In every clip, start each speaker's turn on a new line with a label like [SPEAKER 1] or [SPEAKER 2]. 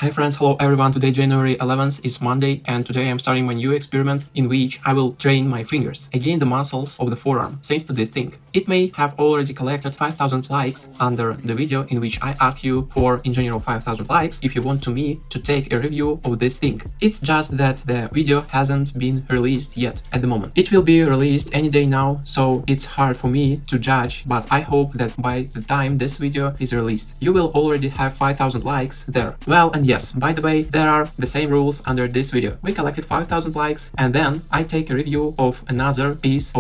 [SPEAKER 1] Hi friends, hello everyone. Today January 11th is Monday and today I'm starting my new experiment in which I will train my fingers, again the muscles of the forearm, thanks to this thing. It may have already collected 5,000 likes under the video in which I asked you for in general 5,000 likes if you want me to take a review of this thing. It's just that the video hasn't been released yet at the moment. It will be released any day now, so it's hard for me to judge, but I hope that by the time this video is released, you will already have 5,000 likes there. Well, and yes, by the way, there are the same rules under this video. We collected 5,000 likes and then I take a review of another piece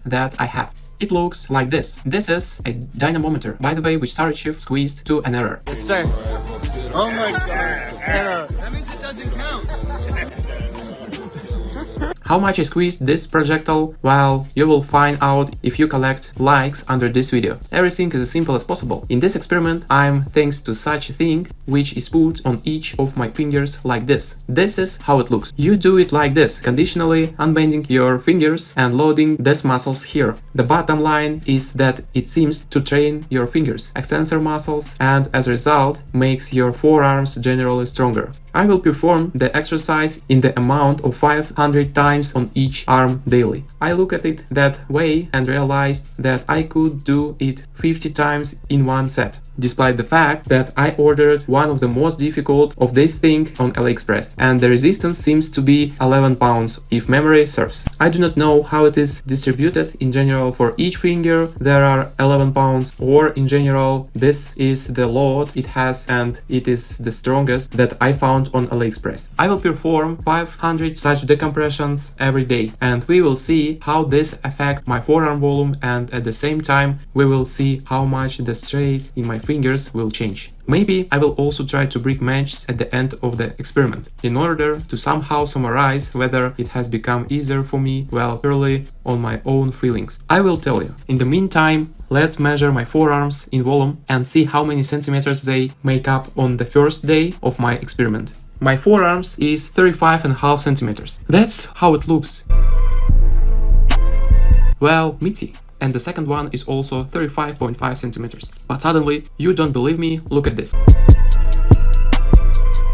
[SPEAKER 1] that I have. It looks like this. This is a dynamometer, by the way, which started shift squeezed to an error.
[SPEAKER 2] Yes, sir. Oh my god. Error. That means it doesn't count.
[SPEAKER 1] How much I squeezed this projectile? Well, you will find out if you collect likes under this video. Everything is as simple as possible. In this experiment, I'm thanks to such a thing which is put on each of my fingers like this. This is how it looks. You do it like this, conditionally unbending your fingers and loading these muscles here. The bottom line is that it seems to train your fingers, extensor muscles, and as a result makes your forearms generally stronger. I will perform the exercise in the amount of 500 times on each arm daily. I look at it that way and realized that I could do it 50 times in one set, despite the fact that I ordered one of the most difficult of this thing on AliExpress, and the resistance seems to be 11 pounds if memory serves. I do not know how it is distributed in general for each finger. There are 11 pounds, or in general this is the load it has and it is the strongest that I found on AliExpress. I will perform 500 such decompressions every day and we will see how this affects my forearm volume, and at the same time we will see how much the strength in my fingers will change. Maybe I will also try to break matches at the end of the experiment in order to somehow summarize whether it has become easier for me, well, purely on my own feelings. I will tell you. In the meantime, let's measure my forearms in volume and see how many centimeters they make up on the first day of my experiment. My forearms is 35.5 centimeters. That's how it looks. Well, meaty. And the second one is also 35.5 centimeters. But suddenly, you don't believe me, look at this.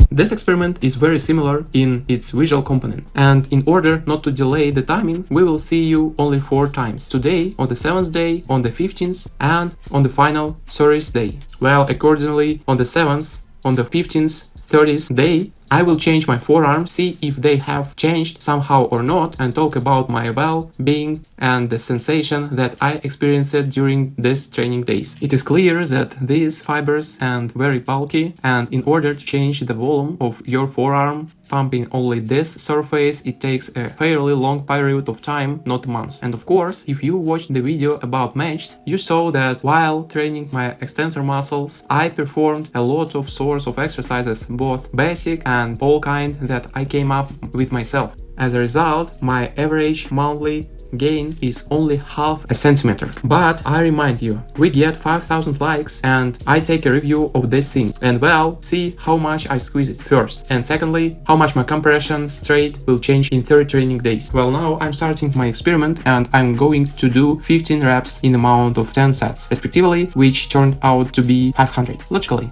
[SPEAKER 1] This experiment is very similar in its visual component, and in order not to delay the timing, we will see you only 4 times. Today, on the 7th day, on the 15th, and on the final 30th day. Well, accordingly, on the 7th, on the 15th, 30th day, I will change my forearms, see if they have changed somehow or not, and talk about my well-being and the sensation that I experienced during these training days. It is clear that these fibers are very bulky, and in order to change the volume of your forearm, pumping only this surface, it takes a fairly long period of time, not months. And of course, if you watched the video about matches, you saw that while training my extensor muscles, I performed a lot of sorts of exercises, both basic and all kind that I came up with myself. As a result, my average monthly gain is only half a centimeter. But I remind you, we get 5,000 likes and I take a review of this thing and well, see how much I squeeze it first, and secondly, how much my compression straight will change in 30 training days. Well, now I'm starting my experiment and I'm going to do 15 reps in amount of 10 sets, respectively, which turned out to be 500, logically.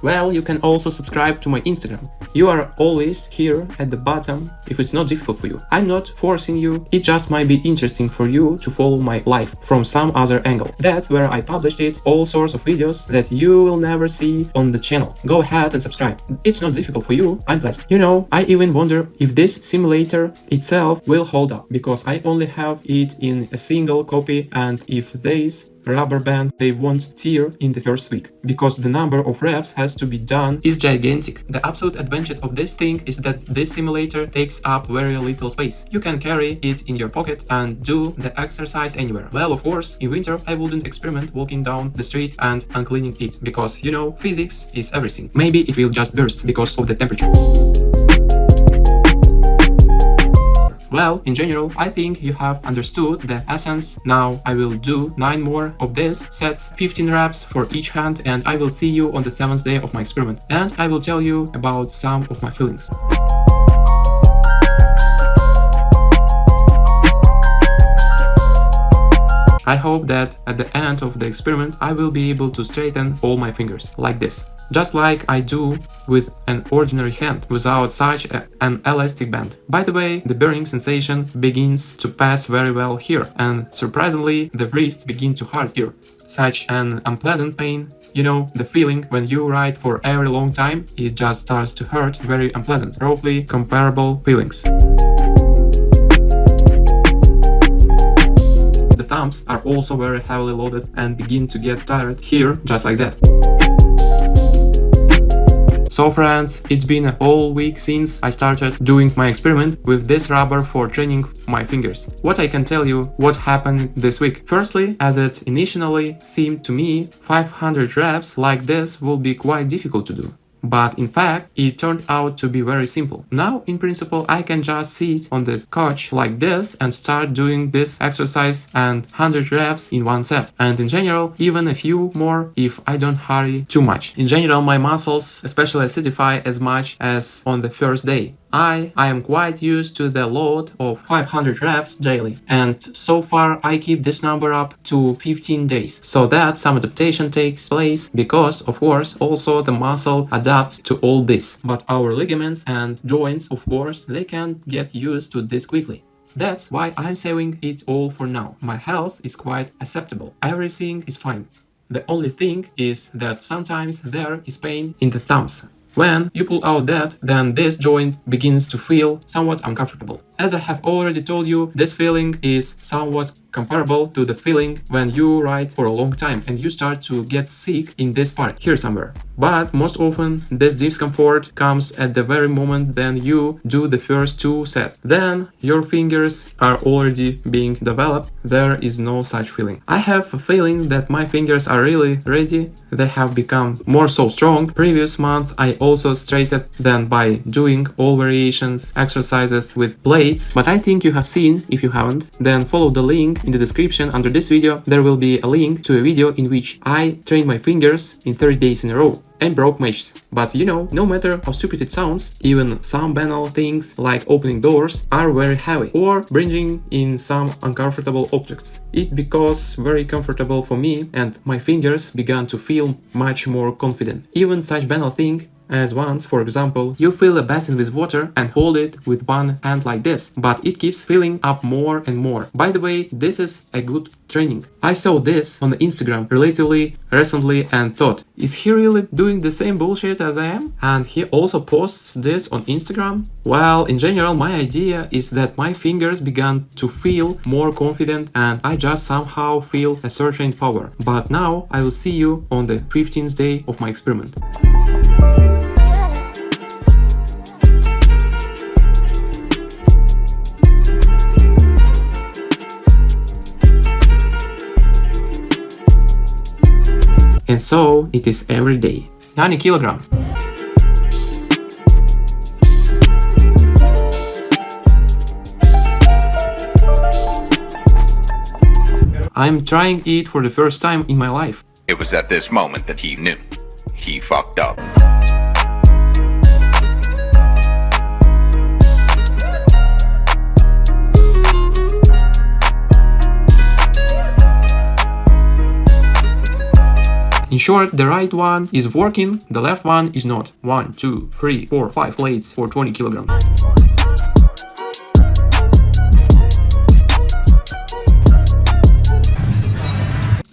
[SPEAKER 1] Well, you can also subscribe to my Instagram. You are always here at the bottom if it's not difficult for you. I'm not forcing you, it just might be interesting for you to follow my life from some other angle. That's where I published it, all sorts of videos that you will never see on the channel. Go ahead and subscribe. It's not difficult for you, I'm blessed. You know, I even wonder if this simulator itself will hold up, because I only have it in a single copy, and if this rubber band they won't tear in the first week, because the number of reps has to be done is gigantic. The absolute advantage of this thing is that this simulator takes up very little space. You can carry it in your pocket and do the exercise anywhere. Well, of course, in winter I wouldn't experiment walking down the street and uncleaning it, because you know, physics is everything. Maybe it will just burst because of the temperature. Well, in general, I think you have understood the essence. Now I will do 9 more of these sets, 15 reps for each hand, and I will see you on the 7th day of my experiment. And I will tell you about some of my feelings. I hope that at the end of the experiment I will be able to straighten all my fingers, like this. just like I do with an ordinary hand, without such an elastic band. By the way, the burning sensation begins to pass very well here, and surprisingly, the wrists begin to hurt here. Such an unpleasant pain. You know, the feeling when you ride for a very long time, it just starts to hurt, very unpleasant, roughly comparable feelings. The thumbs are also very heavily loaded and begin to get tired here, just like that. So friends, it's been a whole week since I started doing my experiment with this rubber for training my fingers. What I can tell you what happened this week. Firstly, as it initially seemed to me, 500 reps like this will be quite difficult to do. But in fact, it turned out to be very simple. Now, in principle, I can just sit on the couch like this and start doing this exercise and 100 reps in one set. And in general, even a few more if I don't hurry too much. In general, my muscles especially acidify as much as on the first day. I am quite used to the load of 500 reps daily, and so far I keep this number up to 15 days, so that some adaptation takes place because, of course, also the muscle adapts to all this. But our ligaments and joints, of course, they can't get used to this quickly. That's why I'm saving it all for now. My health is quite acceptable. Everything is fine. The only thing is that sometimes there is pain in the thumbs. When you pull out that, then this joint begins to feel somewhat uncomfortable. As I have already told you, this feeling is somewhat comparable to the feeling when you ride for a long time and you start to get sick in this part, here somewhere. But most often, this discomfort comes at the very moment then you do the first 2 sets. Then your fingers are already being developed, there is no such feeling. I have a feeling that my fingers are really ready, they have become more so strong. Previous months I also straightened them by doing all variations exercises with blades, but I think you have seen. If you haven't, then follow the link in the description under this video. There will be a link to a video in which I trained my fingers in 30 days in a row and broke matches. But you know, no matter how stupid it sounds, even some banal things like opening doors are very heavy, or bringing in some uncomfortable objects. It becomes very comfortable for me and my fingers began to feel much more confident. Even such banal thing as once, for example, you fill a basin with water and hold it with one hand like this, but it keeps filling up more and more. By the way, this is a good training. I saw this on Instagram relatively recently and thought, is he really doing the same bullshit as I am? And he also posts this on Instagram? Well, in general, my idea is that my fingers began to feel more confident and I just somehow feel a certain power. But now I will see you on the 15th day of my experiment. And so it is every day. 90 kilograms. I'm trying it for the first time in my life.
[SPEAKER 3] It was at this moment that he knew. He fucked up.
[SPEAKER 1] In short, the right one is working, the left one is not. 1, 2, 3, 4, 5 plates for 20 kilograms.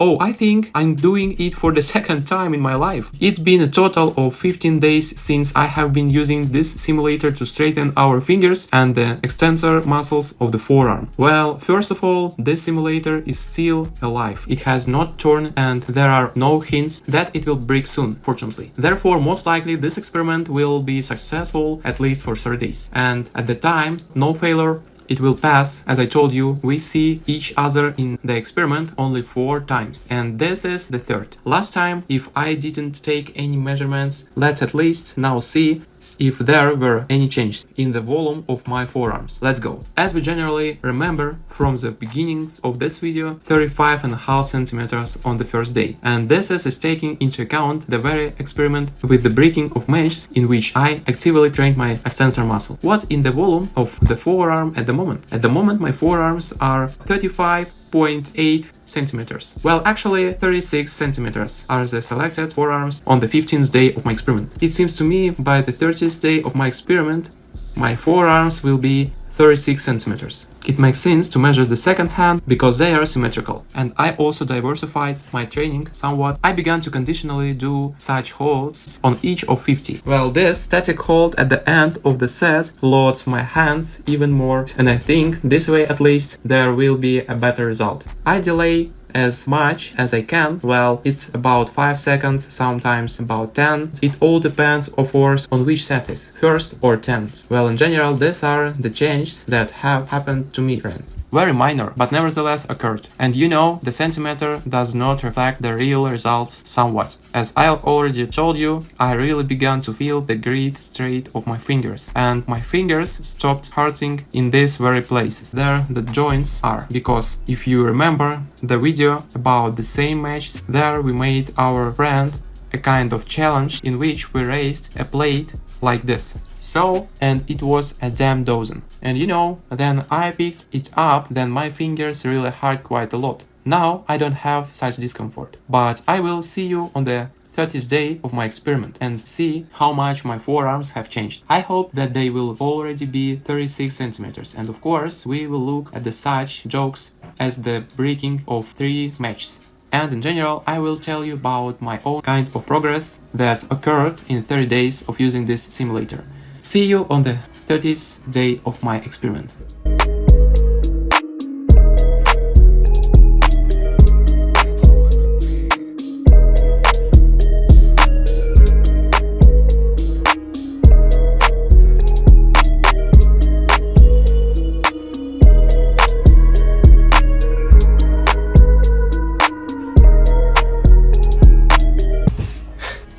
[SPEAKER 1] Oh, I think I'm doing it for the second time in my life. It's been a total of 15 days since I have been using this simulator to straighten our fingers and the extensor muscles of the forearm. Well, first of all, this simulator is still alive. It has not torn and there are no hints that it will break soon, fortunately. Therefore, most likely this experiment will be successful at least for 30 days. And at the time, no failure. It will pass. As I told you, we see each other in the experiment only 4 times, and this is the 3rd. Last time, if I didn't take any measurements, let's at least now see if there were any changes in the volume of my forearms. Let's go. As we generally remember from the beginnings of this video, 35.5 centimeters on the first day. And this is taking into account the very experiment with the breaking of mesh in which I actively trained my extensor muscle. What in the volume of the forearm at the moment? At the moment my forearms are 35 36.8 centimeters. Well, actually 36 centimeters are the selected forearms on the 15th day of my experiment. It seems to me by the 30th day of my experiment, my forearms will be 36 centimeters. It makes sense to measure the second hand because they are symmetrical. And I also diversified my training somewhat. I began to conditionally do such holds on each of 50. Well, this static hold at the end of the set loads my hands even more, and I think this way at least there will be a better result. I delay as much as I can. Well, it's about 5 seconds, sometimes about 10. It all depends, of course, on which set is, first or 10th. Well, in general, these are the changes that have happened to me, friends. Very minor, but nevertheless occurred. And you know, the centimeter does not reflect the real results somewhat. As I already told you, I really began to feel the great straight of my fingers, and my fingers stopped hurting in these very places. There the joints are, because if you remember the video about the same match, there we made our friend a kind of challenge in which we raised a plate like this. So, and it was a damn dozen. And you know, then I picked it up, then my fingers really hurt quite a lot. Now I don't have such discomfort, but I will see you on the 30th day of my experiment and see how much my forearms have changed. I hope that they will already be 36 centimeters, and of course we will look at the such jokes as the breaking of 3 matches. And in general, I will tell you about my own kind of progress that occurred in 30 days of using this simulator. See you on the 30th day of my experiment.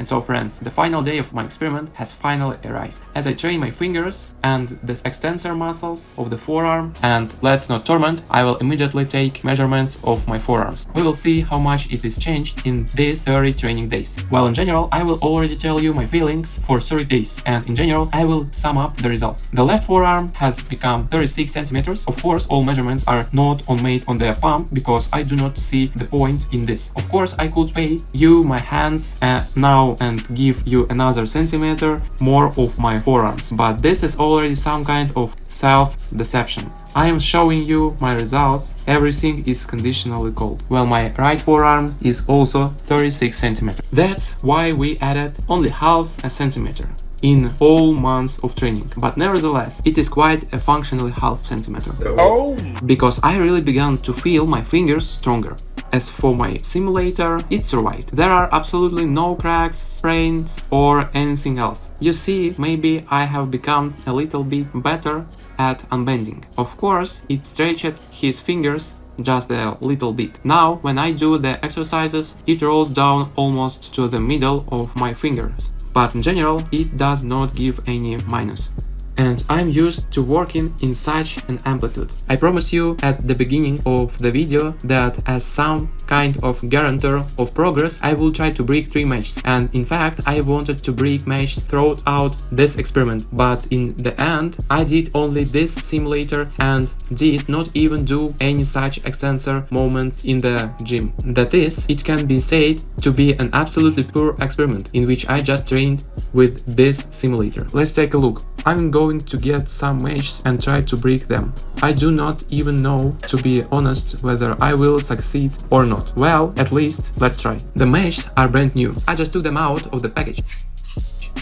[SPEAKER 1] So friends, the final day of my experiment has finally arrived. As I train my fingers and the extensor muscles of the forearm, and let's not torment, I will immediately take measurements of my forearms. We will see how much it is changed in these 30 training days. Well, in general, I will already tell you my feelings for 30 days, and in general, I will sum up the results. The left forearm has become 36 centimeters. Of course, all measurements are not made on the pump because I do not see the point in this. Of course, I could pay you my hands now and give you another centimeter more of my forearms, but this is already some kind of self-deception. I am showing you my results, everything is conditionally cold. Well, my right forearm is also 36 centimeters. That's why we added only half a centimeter in all months of training, but nevertheless it is quite a functionally half centimeter.
[SPEAKER 4] Oh!
[SPEAKER 1] Because I really began to feel my fingers stronger. As for my simulator, it's right. There are absolutely no cracks, sprains or anything else. You see, maybe I have become a little bit better at unbending. Of course, it stretched his fingers just a little bit. Now, when I do the exercises, it rolls down almost to the middle of my fingers. But in general, it does not give any minus. And I'm used to working in such an amplitude. I promise you at the beginning of the video that as some kind of guarantor of progress, I will try to break 3 matches. And in fact, I wanted to break matches throughout this experiment, but in the end, I did only this simulator and did not even do any such extensor moments in the gym. That is, it can be said to be an absolutely poor experiment in which I just trained with this simulator. Let's take a look. I'm going to get some matches and try to break them. I do not even know, to be honest, whether I will succeed or not. Well, at least let's try. The matches are brand new. I just took them out of the package.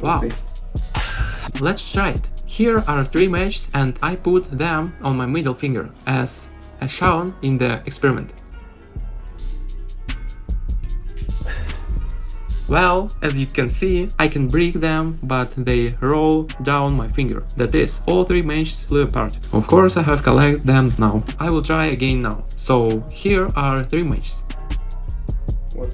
[SPEAKER 1] Wow. Let's try it. Here are 3 matches and I put them on my middle finger as shown in the experiment. Well, as you can see, I can break them, but they roll down my finger. That is, all 3 matches flew apart. Of course, I have collected them now. I will try again now. So, here are 3 matches.
[SPEAKER 4] What?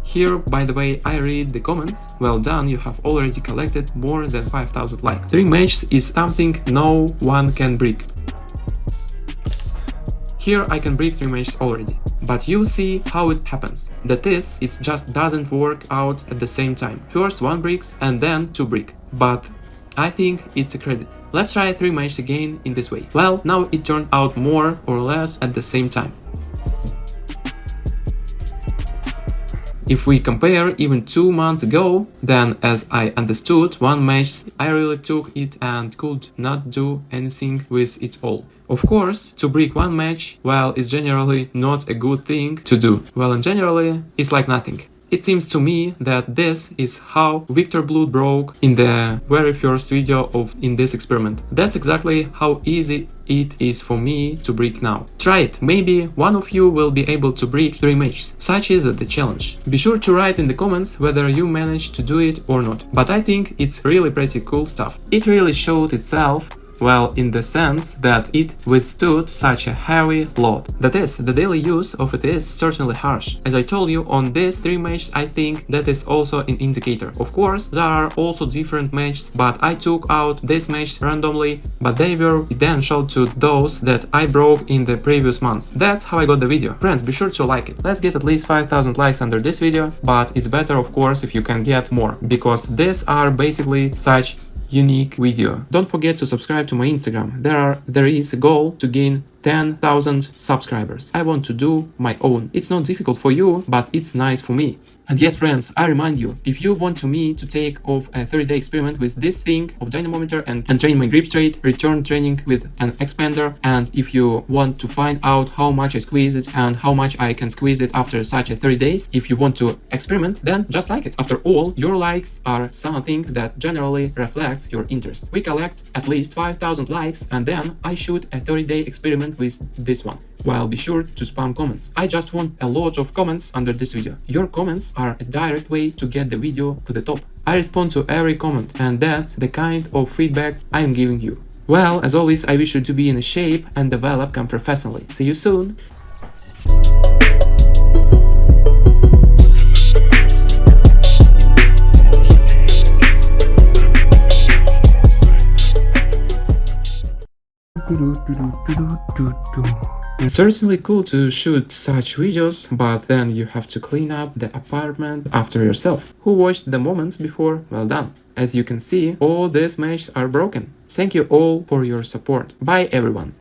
[SPEAKER 1] Here, by the way, I read the comments. Well done, you have already collected more than 5,000 likes. 3 matches is something no one can break. Here I can break 3 matches already. But you see how it happens. That is, it just doesn't work out at the same time. First 1 breaks and then 2 break. But I think it's a credit. Let's try 3 matches again in this way. Well, now it turned out more or less at the same time. If we compare even 2 months ago, then as I understood one match, I really took it and could not do anything with it all. Of course, to break one match, well, is generally not a good thing to do. Well, and generally, it's like nothing. It seems to me that this is how Victor Blood broke in the very first video in this experiment. That's exactly how easy it is for me to break now. Try it, maybe one of you will be able to break 3 matches. Such is the challenge. Be sure to write in the comments whether you managed to do it or not. But I think it's really pretty cool stuff. It really showed itself. Well, in the sense that it withstood such a heavy load. That is, the daily use of it is certainly harsh. As I told you, on these 3 matches, I think that is also an indicator. Of course, there are also different matches, but I took out this match randomly, but they were identical to those that I broke in the previous months. That's how I got the video. Friends, be sure to like it. Let's get at least 5,000 likes under this video, but it's better, of course, if you can get more, because these are basically such unique video. Don't forget to subscribe to my Instagram. There is a goal to gain 10,000 subscribers. I want to do my own. It's not difficult for you, but it's nice for me. And yes, friends, I remind you, if you want me to take off a 30-day experiment with this thing of dynamometer and train my grip straight, return training with an expander, and if you want to find out how much I squeeze it and how much I can squeeze it after such a 30 days, if you want to experiment, then just like it. After all, your likes are something that generally reflects your interest. We collect at least 5,000 likes, and then I shoot a 30-day experiment with this one. While be sure to spam comments. I just want a lot of comments under this video. Your comments are a direct way to get the video to the top. I respond to every comment, and that's the kind of feedback I am giving you. Well, as always, I wish you to be in shape and develop professionally. See you soon! It's certainly cool to shoot such videos, but then you have to clean up the apartment after yourself. Who watched the moments before? Well done. As you can see, all these matches are broken. Thank you all for your support. Bye everyone.